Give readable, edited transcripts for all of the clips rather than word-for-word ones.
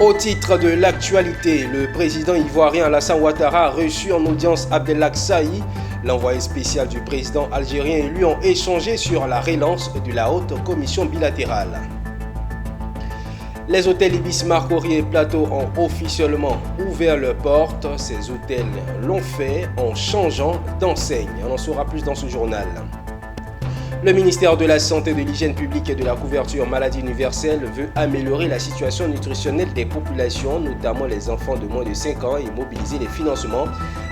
Au titre de l'actualité, le président ivoirien Alassane Ouattara a reçu en audience Abdelak Saï. L'envoyé spécial du président algérien et lui ont échangé sur la relance de la haute commission bilatérale. Les hôtels Ibis, Marcory et Plateau ont officiellement ouvert leurs portes. Ces hôtels l'ont fait en changeant d'enseigne. On en saura plus dans ce journal. Le ministère de la Santé, de l'Hygiène publique et de la couverture maladie universelle veut améliorer la situation nutritionnelle des populations, notamment les enfants de moins de 5 ans, et mobiliser les financements.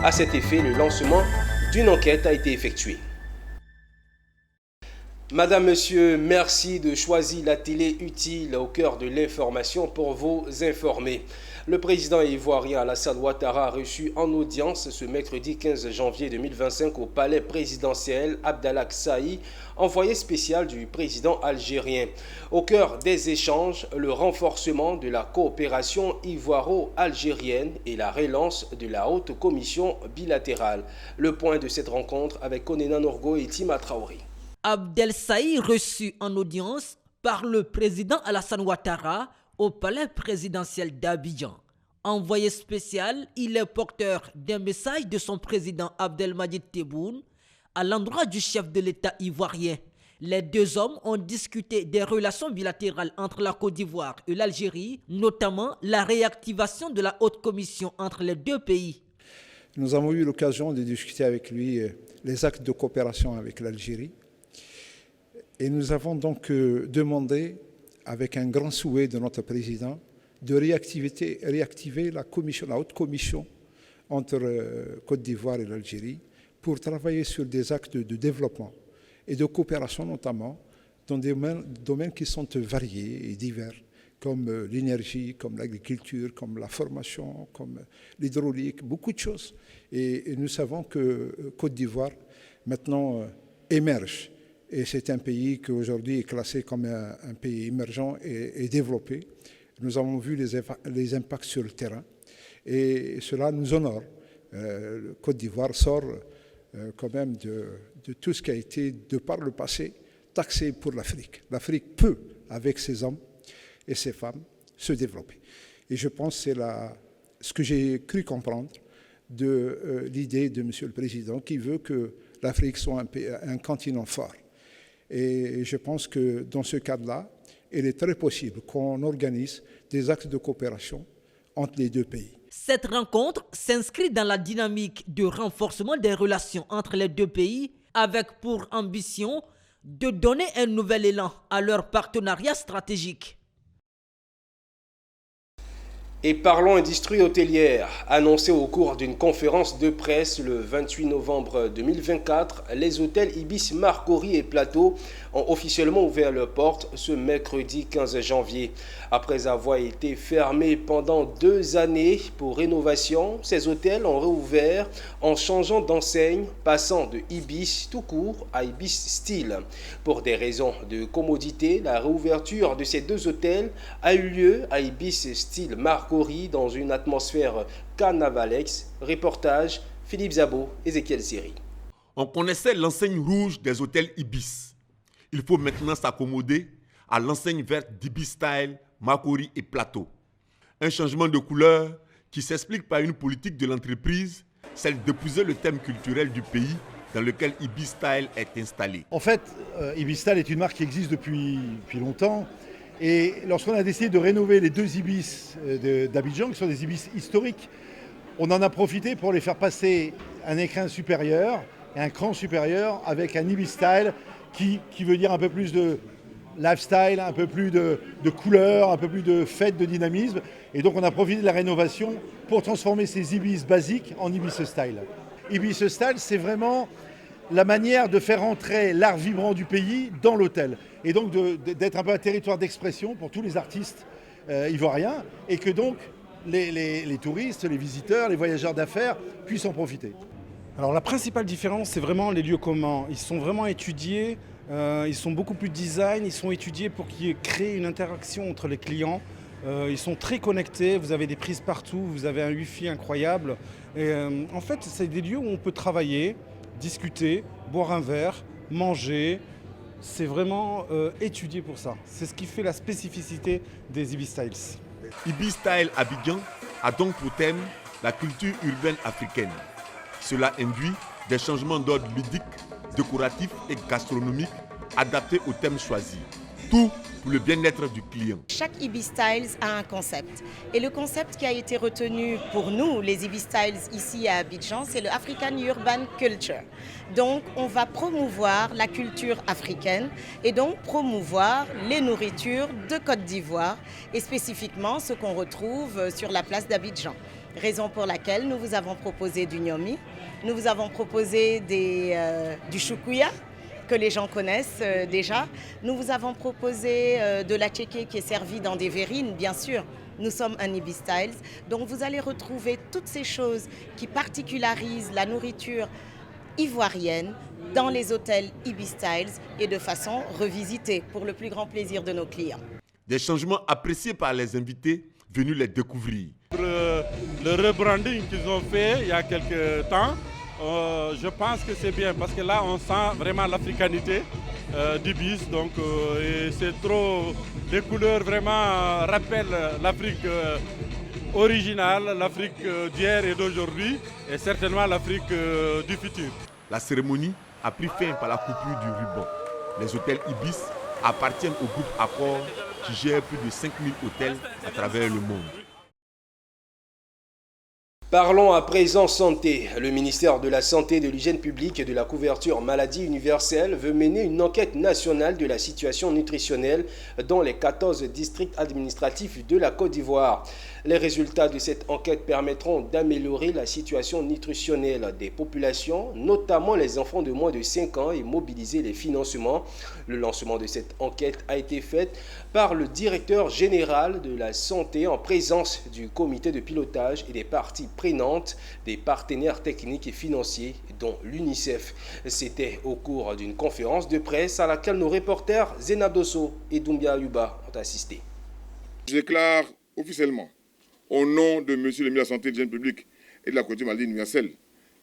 À cet effet, le lancement d'une enquête a été effectué. Madame, Monsieur, merci de choisir la télé utile au cœur de l'information pour vous informer. Le président ivoirien Alassane Ouattara a reçu en audience ce mercredi 15 janvier 2025 au palais présidentiel Abdelak Saï, envoyé spécial du président algérien. Au cœur des échanges, le renforcement de la coopération ivoiro-algérienne et la relance de la haute commission bilatérale. Le point de cette rencontre avec Konena Norgo et Tima Traoré. Abdel Saï reçu en audience par le président Alassane Ouattara au palais présidentiel d'Abidjan. Envoyé spécial, il est porteur d'un message de son président Abdelmadjid Tebboune à l'endroit du chef de l'État ivoirien. Les deux hommes ont discuté des relations bilatérales entre la Côte d'Ivoire et l'Algérie, notamment la réactivation de la haute commission entre les deux pays. Nous avons eu l'occasion de discuter avec lui les actes de coopération avec l'Algérie. Et nous avons donc demandé, avec un grand souhait de notre président, de réactiver la haute commission entre Côte d'Ivoire et l'Algérie pour travailler sur des actes de développement et de coopération notamment dans des domaines qui sont variés et divers, comme l'énergie, comme l'agriculture, comme la formation, comme l'hydraulique, beaucoup de choses. Et nous savons que Côte d'Ivoire maintenant émerge. Et c'est un pays qui aujourd'hui est classé comme un pays émergent et développé. Nous avons vu les impacts sur le terrain et cela nous honore. Côte d'Ivoire sort quand même de tout ce qui a été, de par le passé, taxé pour l'Afrique. L'Afrique peut, avec ses hommes et ses femmes, se développer. Et je pense que c'est ce que j'ai cru comprendre de l'idée de M. le Président qui veut que l'Afrique soit un continent fort. Et je pense que dans ce cadre-là, il est très possible qu'on organise des actes de coopération entre les deux pays. Cette rencontre s'inscrit dans la dynamique de renforcement des relations entre les deux pays avec pour ambition de donner un nouvel élan à leur partenariat stratégique. Et parlons industrie hôtelière. Annoncé au cours d'une conférence de presse le 28 novembre 2024, les hôtels Ibis, Marcory et Plateau ont officiellement ouvert leurs portes ce mercredi 15 janvier. Après avoir été fermés pendant 2 années pour rénovation, ces hôtels ont réouvert en changeant d'enseigne, passant de Ibis tout court à Ibis Style. Pour des raisons de commodité, la réouverture de ces 2 hôtels a eu lieu à Ibis Style Marcory dans une atmosphère carnavalex. Reportage Philippe Zabo, Ezekiel Siri. On connaissait l'enseigne rouge des hôtels Ibis. Il faut maintenant s'accommoder à l'enseigne verte d'Ibis Style, Marcory et Plateau. Un changement de couleur qui s'explique par une politique de l'entreprise, celle d'épouser le thème culturel du pays dans lequel Ibis Style est installé. En fait, Ibis Style est une marque qui existe depuis longtemps. Et lorsqu'on a décidé de rénover les 2 Ibis d'Abidjan, qui sont des Ibis historiques, on en a profité pour les faire passer un écrin supérieur et un cran supérieur avec un Ibis Style qui veut dire un peu plus de lifestyle, un peu plus de couleur, un peu plus de fête, de dynamisme. Et donc on a profité de la rénovation pour transformer ces Ibis basiques en Ibis Style. Ibis Style, c'est vraiment la manière de faire entrer l'art vibrant du pays dans l'hôtel. Et donc d'être un peu un territoire d'expression pour tous les artistes ivoiriens et que donc les touristes, les visiteurs, les voyageurs d'affaires puissent en profiter. Alors la principale différence, c'est vraiment les lieux communs. Ils sont vraiment étudiés, ils sont beaucoup plus design, ils sont étudiés pour qu'ils créent une interaction entre les clients. Ils sont très connectés, vous avez des prises partout, vous avez un Wi-Fi incroyable. Et, en fait, c'est des lieux où on peut travailler, discuter, boire un verre, manger. C'est vraiment étudié pour ça. C'est ce qui fait la spécificité des Ibis Styles. Ibis Style Abidjan a donc pour thème la culture urbaine africaine. Cela induit des changements d'ordre ludique, décoratif et gastronomique adaptés au thème choisi. Tout pour le bien-être du client. Chaque Ibis Styles a un concept. Et le concept qui a été retenu pour nous, les Ibis Styles ici à Abidjan, c'est le African Urban Culture. Donc on va promouvoir la culture africaine et donc promouvoir les nourritures de Côte d'Ivoire et spécifiquement ce qu'on retrouve sur la place d'Abidjan. Raison pour laquelle nous vous avons proposé du gnomi, nous vous avons proposé du choukouya, que les gens connaissent déjà. Nous vous avons proposé de la tchéké qui est servie dans des verrines, bien sûr. Nous sommes un Ibis Styles. Donc vous allez retrouver toutes ces choses qui particularisent la nourriture ivoirienne dans les hôtels Ibis Styles et de façon revisitée pour le plus grand plaisir de nos clients. Des changements appréciés par les invités venus les découvrir. Le rebranding qu'ils ont fait il y a quelques temps, je pense que c'est bien parce que là on sent vraiment l'africanité d'Ibis, donc et c'est trop, les couleurs vraiment rappellent l'Afrique originale, l'Afrique d'hier et d'aujourd'hui et certainement l'Afrique du futur. La cérémonie a pris fin par la coupure du ruban. Les hôtels Ibis appartiennent au groupe Accor qui gère plus de 5000 hôtels à travers le monde. Parlons à présent santé. Le ministère de la Santé, de l'Hygiène publique et de la couverture maladie universelle veut mener une enquête nationale de la situation nutritionnelle dans les 14 districts administratifs de la Côte d'Ivoire. Les résultats de cette enquête permettront d'améliorer la situation nutritionnelle des populations, notamment les enfants de moins de 5 ans, et mobiliser les financements. Le lancement de cette enquête a été fait par le directeur général de la santé en présence du comité de pilotage et des parties prenantes, des partenaires techniques et financiers, dont l'UNICEF. C'était au cours d'une conférence de presse à laquelle nos reporters Zénab Dosso et Doumbia Yuba ont assisté. Je déclare officiellement, au nom de M. le ministre de la Santé, de l'Hygiène publique et de la couverture maladie universelle,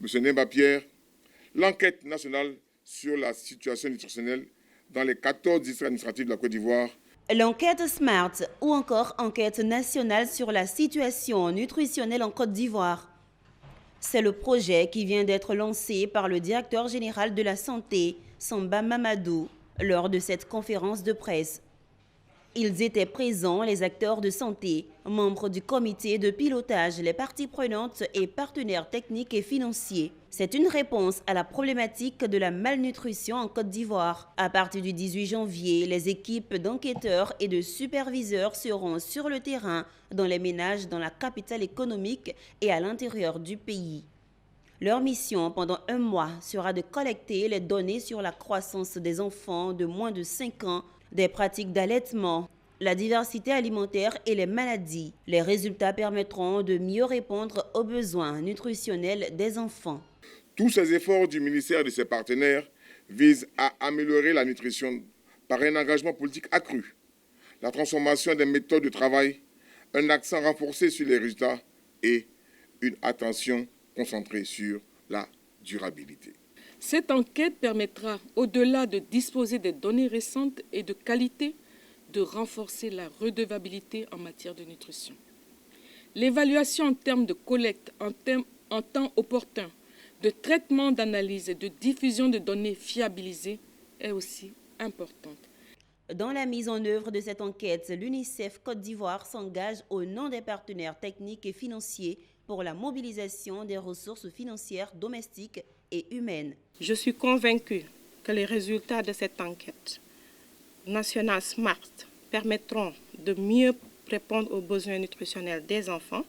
M. Nemba Pierre, l'enquête nationale sur la situation nutritionnelle dans les 14 districts administratifs de la Côte d'Ivoire. L'enquête SMART ou encore enquête nationale sur la situation nutritionnelle en Côte d'Ivoire. C'est le projet qui vient d'être lancé par le directeur général de la santé, Samba Mamadou, lors de cette conférence de presse. Ils étaient présents, les acteurs de santé, membres du comité de pilotage, les parties prenantes et partenaires techniques et financiers. C'est une réponse à la problématique de la malnutrition en Côte d'Ivoire. À partir du 18 janvier, les équipes d'enquêteurs et de superviseurs seront sur le terrain dans les ménages dans la capitale économique et à l'intérieur du pays. Leur mission pendant un mois sera de collecter les données sur la croissance des enfants de moins de 5 ans, des pratiques d'allaitement, la diversité alimentaire et les maladies. Les résultats permettront de mieux répondre aux besoins nutritionnels des enfants. Tous ces efforts du ministère et de ses partenaires visent à améliorer la nutrition par un engagement politique accru, la transformation des méthodes de travail, un accent renforcé sur les résultats et une attention concentrée sur la durabilité. Cette enquête permettra, au-delà de disposer des données récentes et de qualité, de renforcer la redevabilité en matière de nutrition. L'évaluation en termes de collecte, en temps opportun, de traitement d'analyse et de diffusion de données fiabilisées est aussi importante. Dans la mise en œuvre de cette enquête, l'UNICEF Côte d'Ivoire s'engage au nom des partenaires techniques et financiers pour la mobilisation des ressources financières domestiques et humaines. Je suis convaincue que les résultats de cette enquête nationale SMART permettront de mieux répondre aux besoins nutritionnels des enfants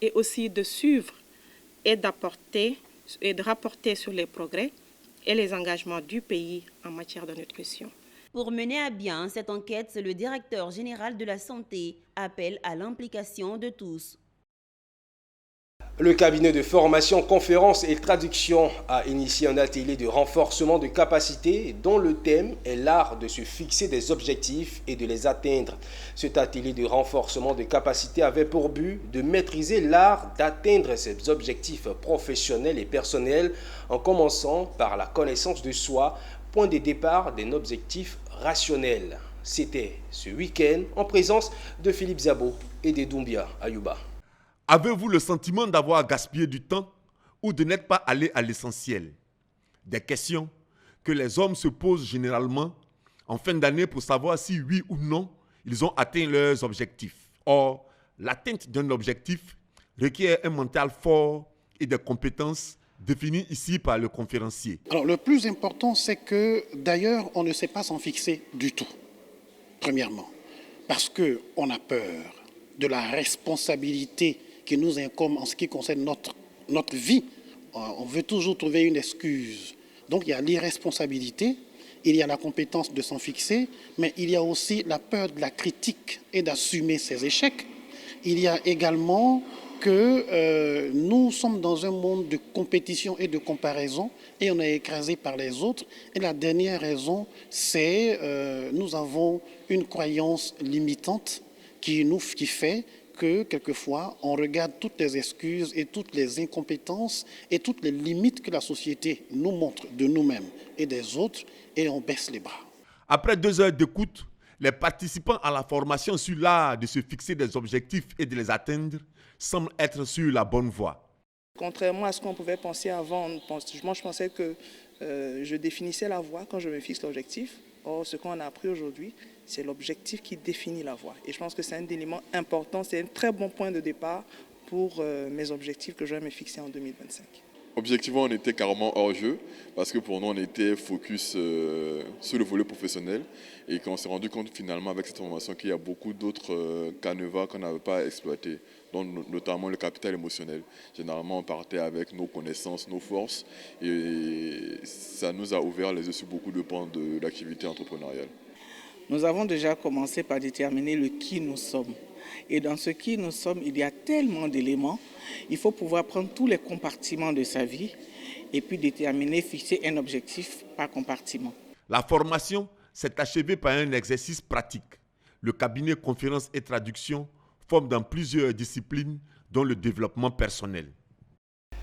et aussi de suivre et de rapporter sur les progrès et les engagements du pays en matière de nutrition. Pour mener à bien cette enquête, le directeur général de la santé appelle à l'implication de tous. Le cabinet de formation, conférence et traduction a initié un atelier de renforcement de capacités dont le thème est l'art de se fixer des objectifs et de les atteindre. Cet atelier de renforcement de capacités avait pour but de maîtriser l'art d'atteindre ses objectifs professionnels et personnels en commençant par la connaissance de soi, point de départ d'un objectif rationnel. C'était ce week-end en présence de Philippe Zabo et de Doumbia Ayouba. Avez-vous le sentiment d'avoir gaspillé du temps ou de n'être pas allé à l'essentiel? Des questions que les hommes se posent généralement en fin d'année pour savoir si oui ou non ils ont atteint leurs objectifs. Or, l'atteinte d'un objectif requiert un mental fort et des compétences définies ici par le conférencier. Alors le plus important, c'est que d'ailleurs, on ne sait pas s'en fixer du tout, premièrement, parce qu'on a peur de la responsabilité qui nous incombe en ce qui concerne notre vie. On veut toujours trouver une excuse. Donc il y a l'irresponsabilité, il y a la compétence de s'en fixer, mais il y a aussi la peur de la critique et d'assumer ses échecs. Il y a également que nous sommes dans un monde de compétition et de comparaison et on est écrasé par les autres. Et la dernière raison, c'est nous avons une croyance limitante qui fait que quelquefois on regarde toutes les excuses et toutes les incompétences et toutes les limites que la société nous montre de nous-mêmes et des autres et on baisse les bras. Après 2 heures d'écoute, les participants à la formation sur l'art de se fixer des objectifs et de les atteindre semblent être sur la bonne voie. Contrairement à ce qu'on pouvait penser avant, moi je pensais que je définissais la voie quand je me fixe l'objectif. Or, ce qu'on a appris aujourd'hui, c'est l'objectif qui définit la voie. Et je pense que c'est un élément important, c'est un très bon point de départ pour mes objectifs que je vais me fixer en 2025. Objectivement, on était carrément hors jeu parce que pour nous, on était focus sur le volet professionnel et qu'on s'est rendu compte finalement avec cette formation qu'il y a beaucoup d'autres canevas qu'on n'avait pas exploités, dont notamment le capital émotionnel. Généralement, on partait avec nos connaissances, nos forces et ça nous a ouvert les yeux sur beaucoup de pans de l'activité entrepreneuriale. Nous avons déjà commencé par déterminer le qui nous sommes. Et dans ce qui nous sommes, il y a tellement d'éléments. Il faut pouvoir prendre tous les compartiments de sa vie et puis déterminer, fixer un objectif par compartiment. La formation s'est achevée par un exercice pratique. Le cabinet conférence et traduction forme dans plusieurs disciplines, dont le développement personnel.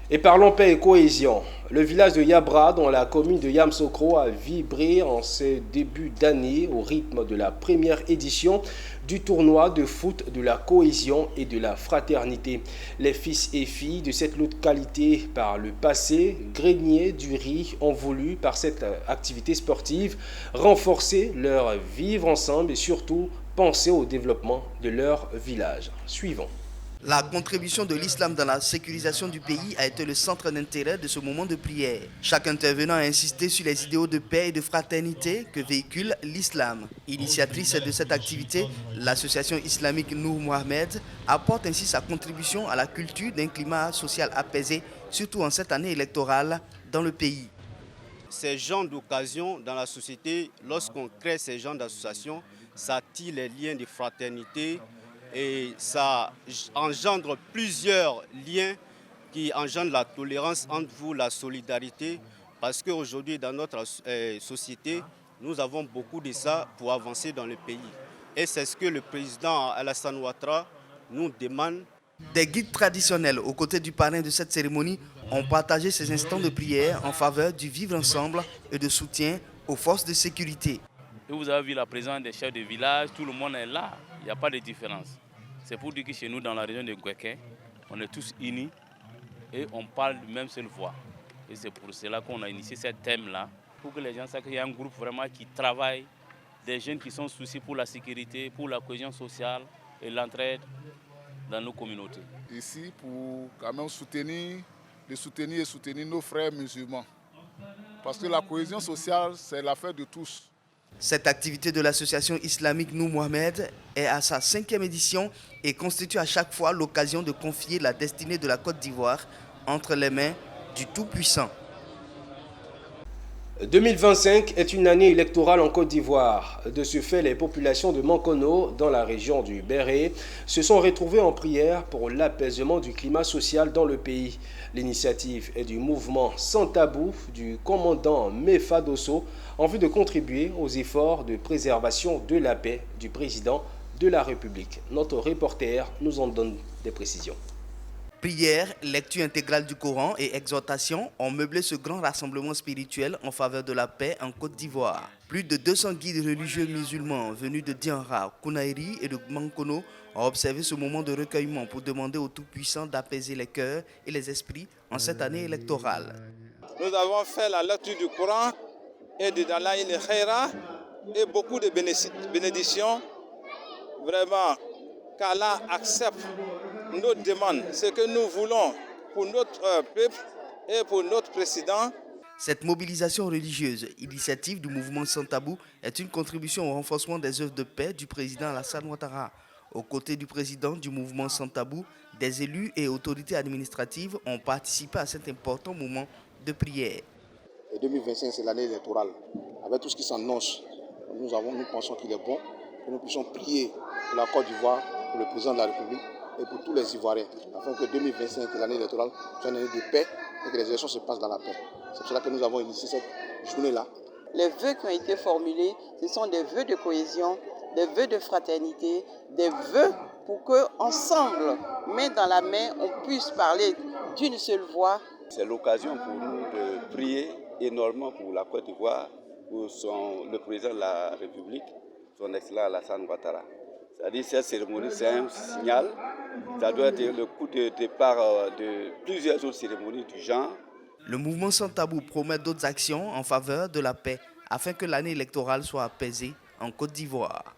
Et parlons paix et cohésion. Le village de Yabra, dans la commune de Yamsokro, a vibré en ce début d'année au rythme de la première édition du tournoi de foot de la cohésion et de la fraternité. Les fils et filles de cette localité par le passé, grenier du riz, ont voulu, par cette activité sportive, renforcer leur vivre ensemble et surtout penser au développement de leur village. Suivons. La contribution de l'islam dans la sécurisation du pays a été le centre d'intérêt de ce moment de prière. Chaque intervenant a insisté sur les idéaux de paix et de fraternité que véhicule l'islam. Initiatrice de cette activité, l'association islamique Nour Mohamed apporte ainsi sa contribution à la culture d'un climat social apaisé, surtout en cette année électorale dans le pays. Ces genres d'occasions dans la société, lorsqu'on crée ces genres d'associations, ça tisse les liens de fraternité, et ça engendre plusieurs liens qui engendrent la tolérance entre vous, la solidarité, parce qu'aujourd'hui dans notre société, nous avons beaucoup de ça pour avancer dans le pays. Et c'est ce que le président Alassane Ouattara nous demande. Des guides traditionnels aux côtés du parrain de cette cérémonie ont partagé ces instants de prière en faveur du vivre ensemble et de soutien aux forces de sécurité. Et vous avez vu la présence des chefs de village, tout le monde est là, il n'y a pas de différence. C'est pour dire que chez nous, dans la région de Guéké, on est tous unis et on parle de même seule voix. Et c'est pour cela qu'on a initié ce thème-là, pour que les gens sachent qu'il y a un groupe vraiment qui travaille, des jeunes qui sont souciés pour la sécurité, pour la cohésion sociale et l'entraide dans nos communautés. Ici, pour quand même soutenir nos frères musulmans. Parce que la cohésion sociale, c'est l'affaire de tous. Cette activité de l'association islamique Nour Mohamed est à sa 5e édition et constitue à chaque fois l'occasion de confier la destinée de la Côte d'Ivoire entre les mains du Tout-Puissant. 2025 est une année électorale en Côte d'Ivoire. De ce fait, les populations de Mankono, dans la région du Béré, se sont retrouvées en prière pour l'apaisement du climat social dans le pays. L'initiative est du mouvement Sans Tabou du commandant Mefa Dosso en vue de contribuer aux efforts de préservation de la paix du président de la République. Notre reporter nous en donne des précisions. Prières, lecture intégrale du Coran et exhortations ont meublé ce grand rassemblement spirituel en faveur de la paix en Côte d'Ivoire. Plus de 200 guides religieux musulmans venus de Dianra, Kounaïri et de Mankono ont observé ce moment de recueillement pour demander au Tout-Puissant d'apaiser les cœurs et les esprits en cette année électorale. Nous avons fait la lecture du Coran et de Dalaïl Khaira et beaucoup de bénédictions. Vraiment, qu'Allah accepte notre demande, ce que nous voulons pour notre peuple et pour notre président. Cette mobilisation religieuse, initiative du mouvement Sans Tabou, est une contribution au renforcement des œuvres de paix du président Alassane Ouattara. Aux côtés du président du mouvement Sans Tabou, des élus et autorités administratives ont participé à cet important moment de prière. Et 2025, c'est l'année électorale. Avec tout ce qui s'annonce, nous pensons qu'il est bon que nous puissions prier pour la Côte d'Ivoire, pour le président de la République et pour tous les Ivoiriens, afin que 2025, l'année électorale, soit une année de paix et que les élections se passent dans la paix. C'est pour cela que nous avons initié cette journée-là. Les vœux qui ont été formulés, ce sont des vœux de cohésion, des vœux de fraternité, des vœux pour qu'ensemble, main dans la main, on puisse parler d'une seule voix. C'est l'occasion pour nous de prier énormément pour la Côte d'Ivoire, pour le président de la République, son excellent Alassane Ouattara. C'est-à-dire cette cérémonie, c'est un signal. Ça doit être le coup de départ de plusieurs autres cérémonies du genre. Le mouvement Sans Tabou promet d'autres actions en faveur de la paix afin que l'année électorale soit apaisée en Côte d'Ivoire.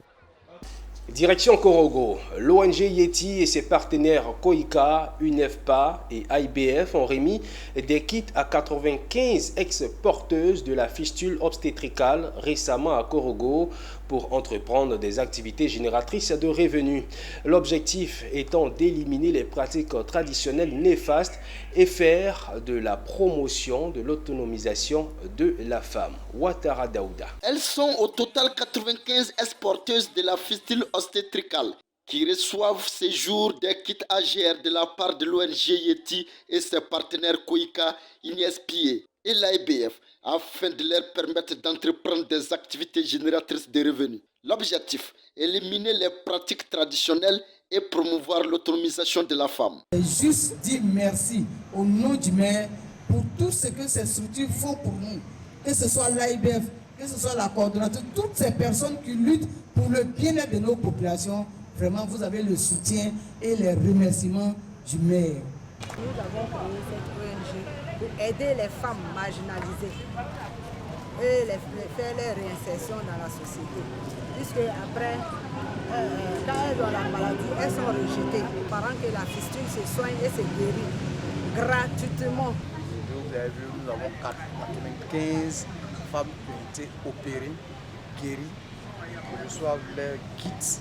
Direction Korogo, l'ONG Yeti et ses partenaires Koika, UNEFPA et IBF ont remis des kits à 95 ex-porteuses de la fistule obstétricale récemment à Korogo pour entreprendre des activités génératrices de revenus. L'objectif étant d'éliminer les pratiques traditionnelles néfastes et faire de la promotion de l'autonomisation de la femme. Ouattara Daouda. Elles sont au total 95 ex-porteuses de la fistule obstétricale qui reçoivent ces jours des kits AGR de la part de l'ONG Yeti et ses partenaires Koika, INESPIE et l'AIBF afin de leur permettre d'entreprendre des activités génératrices de revenus. L'objectif, éliminer les pratiques traditionnelles et promouvoir l'autonomisation de la femme. Juste dire merci au nom du maire pour tout ce que ces structures font pour nous, que ce soit l'AIBF, que ce soit la coordonnatrice, toutes ces personnes qui luttent pour le bien-être de nos populations. Vraiment, vous avez le soutien et les remerciements du maire. Nous avons créé cette ONG pour aider les femmes marginalisées et faire leur réinsertion dans la société. Puisque après, quand elles ont la maladie, elles sont rejetées. Pendant que la fistule se soigne et se guérit gratuitement. Vous avez vu, nous avons 95 femmes qui ont été opérées, guéries, qui reçoivent leur kit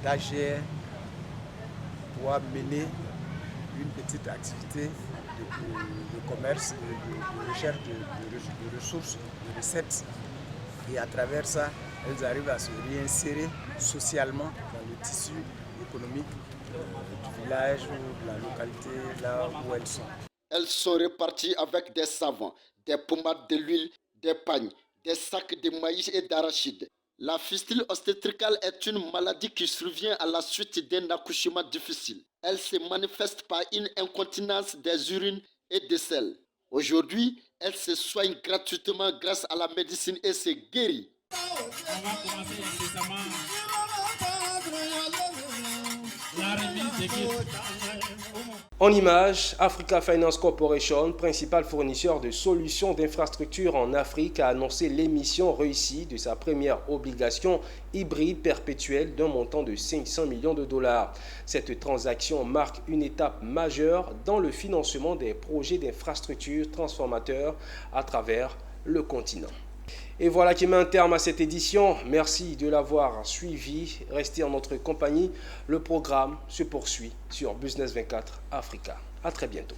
d'AGR pour mener une petite activité de commerce, de recherche de ressources, de recettes. Et à travers ça, elles arrivent à se réinsérer socialement dans le tissu économique du village ou de la localité là où elles sont. Elles sont réparties avec des savons, des pommades de l'huile, des pagnes, des sacs de maïs et d'arachides. La fistule obstétricale est une maladie qui survient à la suite d'un accouchement difficile. Elle se manifeste par une incontinence des urines et des selles. Aujourd'hui, elle se soigne gratuitement grâce à la médecine et se guérit. On va commencer incessamment la remise des kits. En image, Africa Finance Corporation, principal fournisseur de solutions d'infrastructures en Afrique, a annoncé l'émission réussie de sa première obligation hybride perpétuelle d'un montant de 500 millions de dollars. Cette transaction marque une étape majeure dans le financement des projets d'infrastructures transformateurs à travers le continent. Et voilà qui met un terme à cette édition. Merci de l'avoir suivi. Restez en notre compagnie. Le programme se poursuit sur Business 24 Africa. À très bientôt.